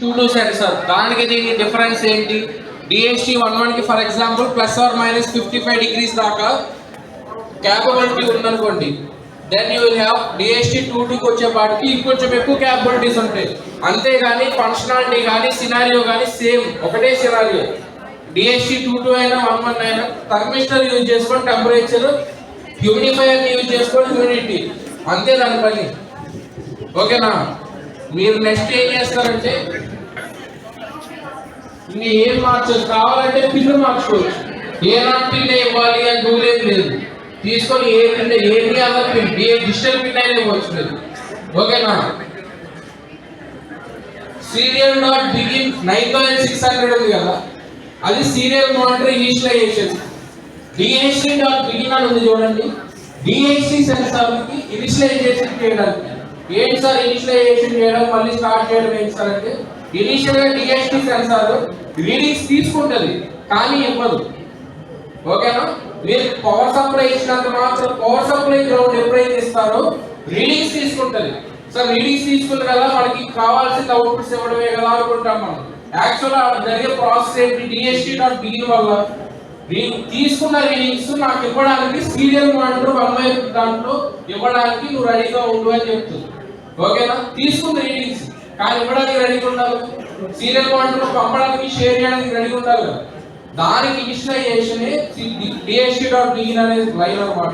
2 censor. దానికి దీనికి difference ఏంటి? DHT11 కి ఫర్ ఎగ్జాంపుల్ ±55 degrees దాకా క్యాపబిలిటీ ఉందనుకోండి. దెన్ యూ విల్ హ్యావ్ DHT22కి వచ్చేపాటికి ఇంకొంచెం ఎక్కువ క్యాపబిలిటీస్ ఉంటాయి. అంతేగాని ఫంక్షనాలిటీ కానీ సినారియో కానీ సేమ్ ఒకటే సినారియో. DHT22 అయినా 11 అయినా థర్మిస్టర్ యూజ్ చేసుకొని టెంపరేచర్, హ్యూమిడిఫైయర్ యూజ్ చేసుకొని హ్యూమిడిటీ, అంతే దాని పని. ఓకేనా? మీరు నెక్స్ట్ ఏం చేస్తారంటే ఇంక ఏం మార్చచ్చు, కావాలంటే పిన్ను మార్చుకోవచ్చు. ఏ నాట్ పిన్ ఇవ్వాలి అని రూల్ ఏం లేదు. తీసుకొని ఏ పిన్, ఏది అదర్ పిన్, ఏ డిజిటల్ పిన్ అయినా ఇవ్వచ్చు లేదు. ఓకేనా? సీరియల్ డాట్ బిగిన్ 9600 ఉంది కదా, అది serial monitor initialization. DHT dot begin అని ఉంది చూడండి, DHT సెన్సార్ కి ఇనిషియలైజేషన్ చేయడానికి. ఏంటి సార్ ఇనిషియలైజేషన్ చేయడం మళ్ళీ స్టార్ట్ చేయడం ఏంటి సార్ అంటే, ఇనిషియల్ గా DHT సెన్సార్ రీడింగ్స్ తీసుకుంటది కానీ ఇవ్వదు. ఓకేనా? మీరు పవర్ సప్లై ఇచ్చినంత మాత్రం పవర్ సప్లై గ్రౌండ్ ఎప్పుడైతే ఇస్తారో రీడింగ్స్ తీసుకుంటది. సార్ రీడింగ్స్ తీసుకుంది కదా, మనకి కావాల్సిన అవుట్పుట్స్ ఇవ్వడమే కదా అనుకుంటాం మనం. యాక్చువల్ జరిగే ప్రాసెస్ ఏంటి? DHT డాట్ బిగిన్ వల్ల తీసుకున్న రీడింగ్స్ నాకు ఇవ్వడానికి సీరియల్ మానిటర్ దాంట్లో ఇవ్వడానికి నువ్వు రెడీగా ఉండు అని చెప్తుంది. ఓకేనా? తీసుకున్న రీడింగ్స్ కానీ ఇవ్వడానికి రెడీగా ఉండాలి. సీరియల్ మానిటర్ పంపడానికి షేర్ చేయడానికి రెడీగా ఉండాలి కదా. దానికి ఇనిషియలైజేషన్ DHT డాట్ బిగిన్ అనేది లైన్ అన్నమాట.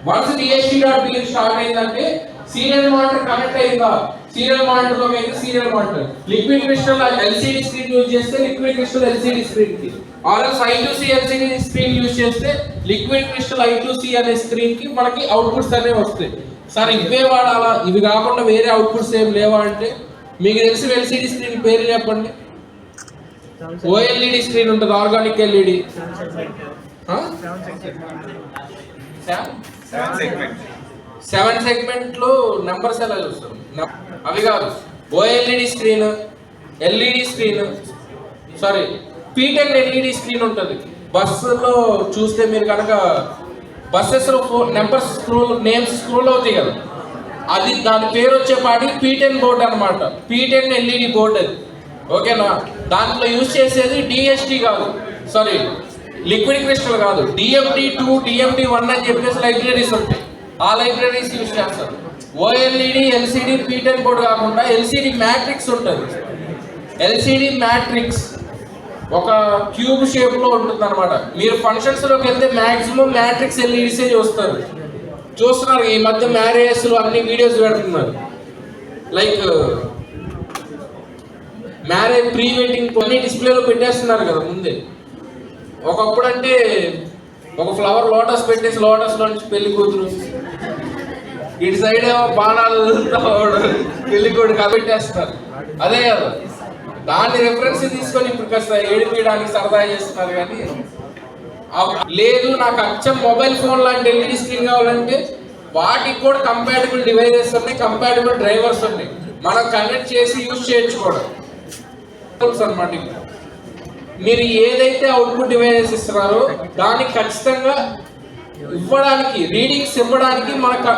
Once DHT dot begin start అయిందంటే సీరియల్ మానిటర్ కనెక్ట్ అయిందా, సీరియల్ మానిటర్ లోకి అయితే serial monitor, liquid crystal LCD screen use చేస్తే లిక్విడ్ క్రిస్టల్ LCD స్క్రీన్ కి, ఆర్ఎల్స్ I2C LCD స్క్రీన్ యూజ్ చేస్తే లిక్విడ్ క్రిస్టల్ I2C అనే స్క్రీన్ కి మనకి అవుట్పుట్స్ అనేవి వస్తాయి. సార్ ఇవే వాడాలా, ఇవి కాకుండా వేరే అవుట్పుట్స్ ఏం లేవా అంటే, మీకు తెలిసిన LCD స్క్రీన్ పేరు చెప్పండి. OLED స్క్రీన్ ఉంటుంది, ఆర్గానిక్ LED. 7 సెగ్మెంట్ లో నెంబర్స్ ఎలా చూస్తాం? అవి కాదు, OLED screen, LED screen, sorry P10 LED screen ఉంటుంది. బస్సులో చూస్తే మీరు కనుక బస్సెస్ లో నెంబర్స్ నేమ్స్ స్క్రోల్ అవుతాయి కదా, అది దాని పేరు వచ్చేపాటి P10 బోర్డ్ అనమాట. P10 LED బోర్డ్ అది. ఓకేనా? దాంట్లో యూజ్ చేసేది DHT కాదు, సారీ లిక్విడ్ క్రిస్టల్ కాదు, DMD2 DMD1 అని చెప్పేసి లైబ్రరీస్ ఉంటాయి. ఆ లైబ్రరీస్ యూజ్ చేస్తారు. OLED LCD P10 బోర్డ్ కాకుండా LCD మ్యాట్రిక్స్ ఉంటుంది. LCD మ్యాట్రిక్స్ ఒక క్యూబ్ షేప్ లో ఉంటుంది అనమాట. మీరు ఫంక్షన్స్ లోకి వెళ్తే మాక్సిమం మ్యాట్రిక్స్ LEDs చూస్తున్నారు. ఈ మధ్య మ్యారేజెస్ లో అన్ని వీడియోస్ పెడుతున్నారు. లైక్ మ్యారేజ్ ప్రీ వెడ్డింగ్ కొన్ని డిస్ప్లేలో పెట్టేస్తున్నారు కదా ముందే. ఒకప్పుడు అంటే ఒక ఫ్లవర్ లోటస్ పెట్టేసి లోటస్ లో నుంచి పెళ్లి కూతురు, ఇటు సైడ్ ఏమో బాణాలు పెళ్లి కొడుకు పెట్టేస్తారు. అదే కదా, దాన్ని రెఫరెన్స్ తీసుకొని ఇప్పుడు కాస్త ఏడిపించడానికి సరదా చేస్తున్నారు. కానీ లేదు నాకు అచ్చం మొబైల్ ఫోన్ లాంటి LED స్క్రీన్ కావాలంటే వాటికి కూడా కంపాటబుల్ డివైజెస్ ఉన్నాయి, కంపాటబుల్ డ్రైవర్స్ ఉన్నాయి. మనం కనెక్ట్ చేసి యూజ్ చేయొచ్చుకోవడం అన్నమాట. మీరు ఏదైతే అవుట్పుట్ డివైజెస్ ఇస్తున్నారో దానికి ఖచ్చితంగా ఇవ్వడానికి, రీడింగ్స్ ఇవ్వడానికి మనకు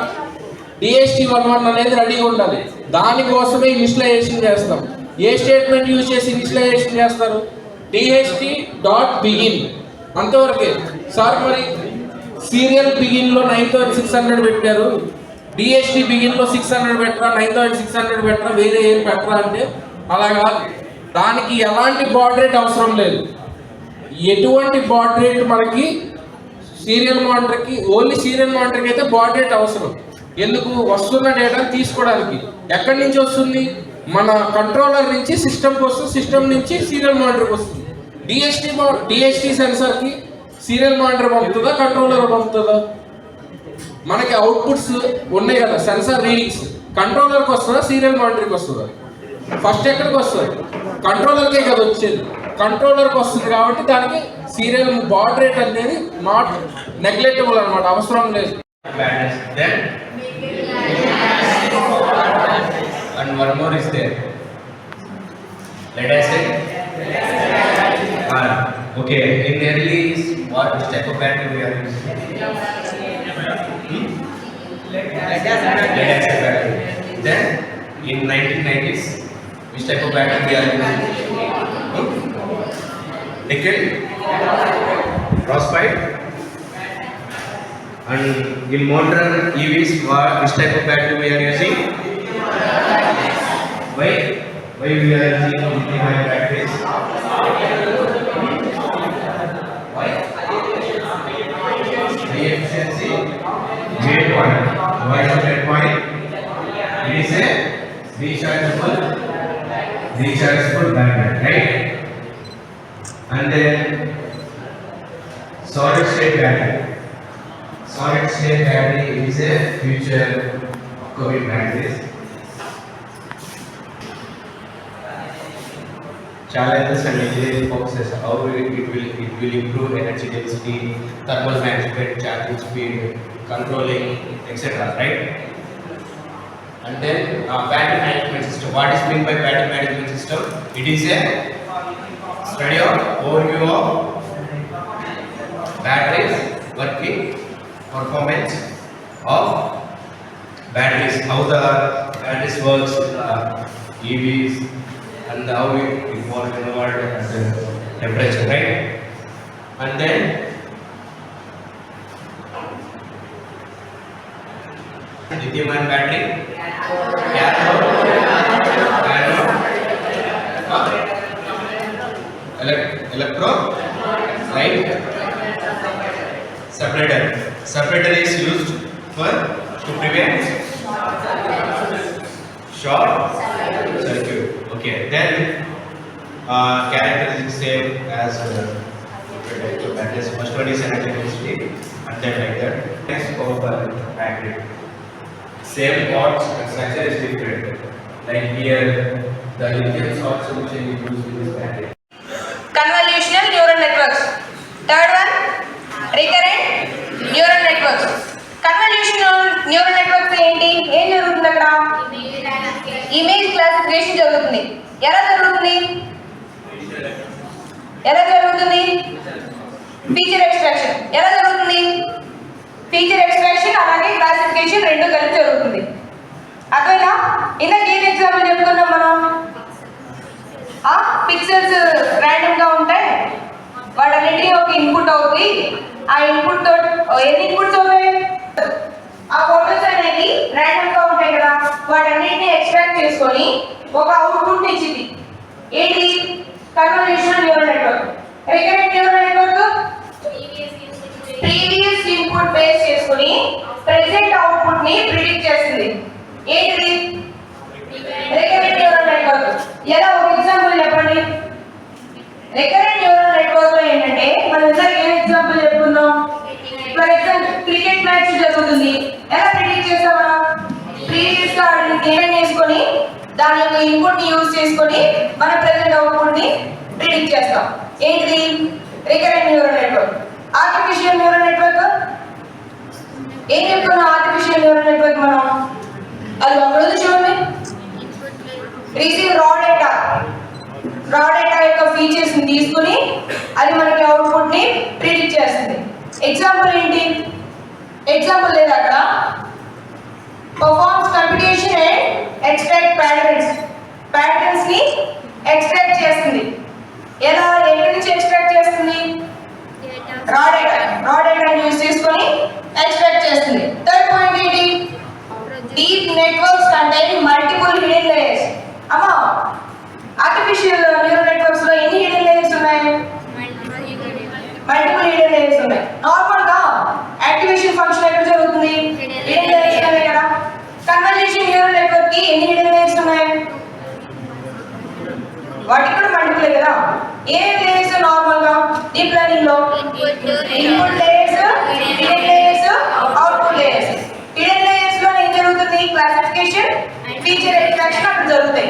DHT11 అనేది రెడీగా ఉండాలి. దానికోసమే ఇనిషియలైజేషన్ చేస్తాం. ఏ స్టేట్మెంట్ యూజ్ చేసి ఇనిషియలైజేషన్ చేస్తారు? DHT డాట్ బిగిన్ అంతవరకే. సార్ మరి సీరియల్ బిగిన్ లో 9600 పెట్టారు, DHT బిగిన్ లో 600 పెట్టరా, 9600 పెట్టరా, వేరే ఏం పెట్టరా అంటే అలా కాదు. దానికి ఎలాంటి బాడ్ రేట్ అవసరం లేదు. ఎటువంటి బాడ్ రేట్ మనకి సీరియల్ మానిటర్కి, ఓన్లీ సీరియల్ మానిటర్కి అయితే బాడ్ రేట్ అవసరం. ఎందుకు? వస్తున్న డేటా తీసుకోవడానికి. ఎక్కడి నుంచి వస్తుంది? మన కంట్రోలర్ నుంచి సిస్టమ్కి వస్తుంది, సిస్టమ్ నుంచి సీరియల్ మానిటర్కి వస్తుంది. DHT సెన్సార్కి సీరియల్ మానిటర్ పంపుతుందా, కంట్రోలర్ పంపుతుందా? మనకి అవుట్పుట్స్ ఉన్నాయి కదా, సెన్సార్ రీడింగ్స్ కంట్రోలర్కి వస్తుందా, సీరియల్ మానిటర్కి వస్తుందా? ఫస్ట్ ఎక్కడికి వస్తుంది? కంట్రోలర్కే కదా వచ్చేది. కంట్రోలర్కి వస్తుంది కాబట్టి దానికి సీరియల్ బాడ్ రేట్ అనేది నాట్ నెగ్లెక్టబుల్ అనమాట, అవసరం లేదు. And one more is there. Let us say. Okay. In early is what type of battery we are using? Let us say battery. Then in 1990s, which type of battery we are using? Nickel, phosphide. And in motor EVs, which type of battery we are using? Why we are using lithium-ion batteries? Why? High efficiency. Jet point. What is jet point? It is a rechargeable battery, right? And then solid state battery. Solid state battery is a future COVID batteries. Challenges and engineering focuses how it will improve energy density, thermal management, charging speed, controlling, etc. Right? And then battery management system. What is meant by battery management system? It is a study of overview of batteries, working, performance of batteries, how the batteries works, EVs, and how it works in the world and the temperature, right? And then lithium-ion battery, cathode, electro, right? Separator. Separator is used to prevent short circuit. Okay. Then characteristics same as batteries. First one is energy density, and then like that. Next power battery. Same parts and structure is different. Like here, the lithium salt solution is used in this battery. Convolutional neural networks. Third one, recurrent neural networks. Convolutional neural networks ఏంటి? ఏం జరుగుతుంది అక్కడ? Image classification జరుగుతుంది. ఎలా జరుగుతుంది? Feature extraction. ఎలా జరుగుతుంది? Feature extraction అలాగే క్లాసిఫికేషన్ రెండు కలిపి జరుగుతుంది. అర్థమైనా? ఇందాక ఏం ఎగ్జాంపుల్ చెప్పుకున్నాం మనం? పిక్సెల్స్ ర్యాండమ్ గా ఉంటాయి, వాటన్నిటికీ ఒక ఇన్పుట్ అవుతుంది. ఆ ఇన్పుట్ తో ఎన్ని ఇన్పుట్స్ అవుతాయి? ఆ ఫోటోస్ అనేది ర్యాండమ్ గా ఉంటాయి కదా, వాటన్నిటిని ఎక్స్ట్రాక్ట్ చేసుకొని ఒక అవుట్పుట్ ఇచ్చింది. ఏంటి? Convolutional neural network. Recurrent neural network previous input base చేసుకొని ప్రెజెంట్ అవుట్పుట్ ని ప్రిడిక్ట్ చేస్తుంది. ఏంటిది? Recurrent neural network. ఎలా? ఒక ఎగ్జాంపుల్ చెప్పండి. రికరెంట్ న్యూరల్ నెట్వర్క్ లో ఏంటంటే మనం ఇందాక ఏ ఎగ్జాంపుల్ చెప్పుకుందాం? ఫర్ ఎగ్జాంపుల్ క్రికెట్ మ్యాచ్ జరుగుతుంది. ఎలా ప్రిడిక్ట్ చేస్తాం మనం? ప్రీవియస్ గా గేమ్ చేసుకొని దాని యొక్క ఇన్పుట్ ని యూజ్ చేసుకొని మన ప్రెజెంట్ అవుట్పుట్ ని ప్రిడిక్ట్ చేస్తాం. ఏంటిది? Recurrent neural network. Artificial neural network ఏం చెప్తున్నాం? ఆర్టిఫిషియల్ న్యూరల్ నెట్వర్క్ మనం అది అక్కడ చూడండి. రిసీవ్ రా డేటా యొక్క ఫీచర్స్ ని తీసుకుని అది మనకి అవుట్పుట్ ని ప్రిడిక్ట్ చేస్తుంది. ఎగ్జాంపుల్ ఏంటి? ఎగ్జాంపుల్ లేదు అక్కడ. Performs computation and extract patterns ని ఎక్స్ట్రాక్ట్ చేస్తుంది. ఎలా? ఎక్కడి నుంచి ఎక్స్ట్రాక్ట్ చేస్తుంది? రా డేటా యూజ్ చేసుకొని ఎక్స్ట్రాక్ట్ చేస్తుంది. థర్డ్ పాయింట్ ఏంటి? Deep networks contain multiple hidden layers. అమ్మా, ఆర్టిఫిషియల్ న్యూరల్ నెట్వర్క్స్ లో ఎన్ని హిడెన్ లేయర్స్ ఉన్నాయి? మల్టిపుల్ హిడెన్ లేయర్స్ ఉన్నాయి. నార్మల్ గా యాక్టివేషన్ ఫంక్షన్ ఎక్కడ జరుగుతుంది? హిడెన్ లేయర్స్ ఉన్నాయి కదా. కన్వల్యూషన్ న్యూరల్ నెట్వర్క్ కి ఎన్ని హిడెన్ లేయర్స్ ఉన్నాయి? వాటికి కూడా మల్టిపుల్ కదా. ఏ లేయర్స్ నార్మల్ గా డీప్ లెర్నింగ్ లో? Input layers, hidden layers, output layers. Hidden layers లో ఏం జరుగుతుంది? క్లాసిఫికేషన్, ఫీచర్ ఎక్స్ట్రాక్షన్ అక్కడ జరుగుతాయి.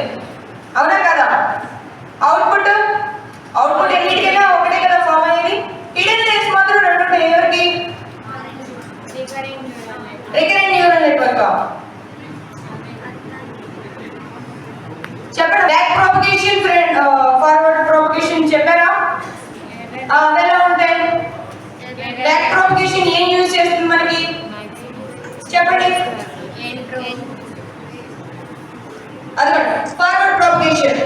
అవునా కదా? అవుట్పుట్ ఎన్నిటికైనా ఒకటే కదా ఫామ్ అయ్యేది. హిడెన్ లేయర్స్ మాత్రం రెండు ఉంటాయి. ఎవరికి? Recurrent neural network. చెప్పండి. బ్యాక్ ప్రొపగేషన్, ఫార్వర్డ్ ప్రొపగేషన్ చెప్పారా? అదెలా ఉంటాయి? బ్యాక్ ప్రొపగేషన్ ఏం యూజ్ చేస్తుంది మనకి? చెప్పండి. అదొకటి. Forward propagation transformation.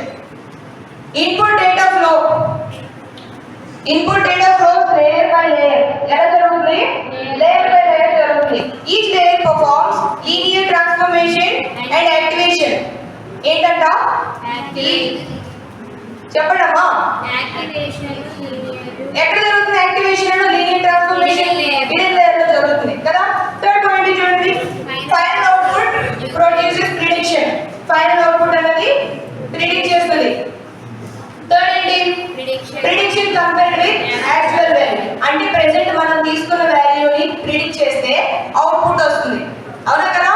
Input data flow layer by layer ఎలా జరుగుతుంది? లేయర్ బై లేయర్ జరుగుతుంది. Each layer performs linear transformation and activation. ఏంటంట? చెప్పండమ్మా. ఎక్కడ జరుగుతుంది activation? Linear transformation middle layer లో జరుగుతుంది కదా. థర్డ్ పాయింట్ చూడండి, final output produces prediction. Final output అనేది ప్రిడిక్ట్ చేస్తుంది. థర్డ్ ఏంటి? Prediction compared with actual value. అంటే ప్రెసెంట్ మనం తీసుకున్న వాల్యూని ప్రిడిక్ట్ చేస్తే అవుట్పుట్ వస్తుంది. అవునా కదా?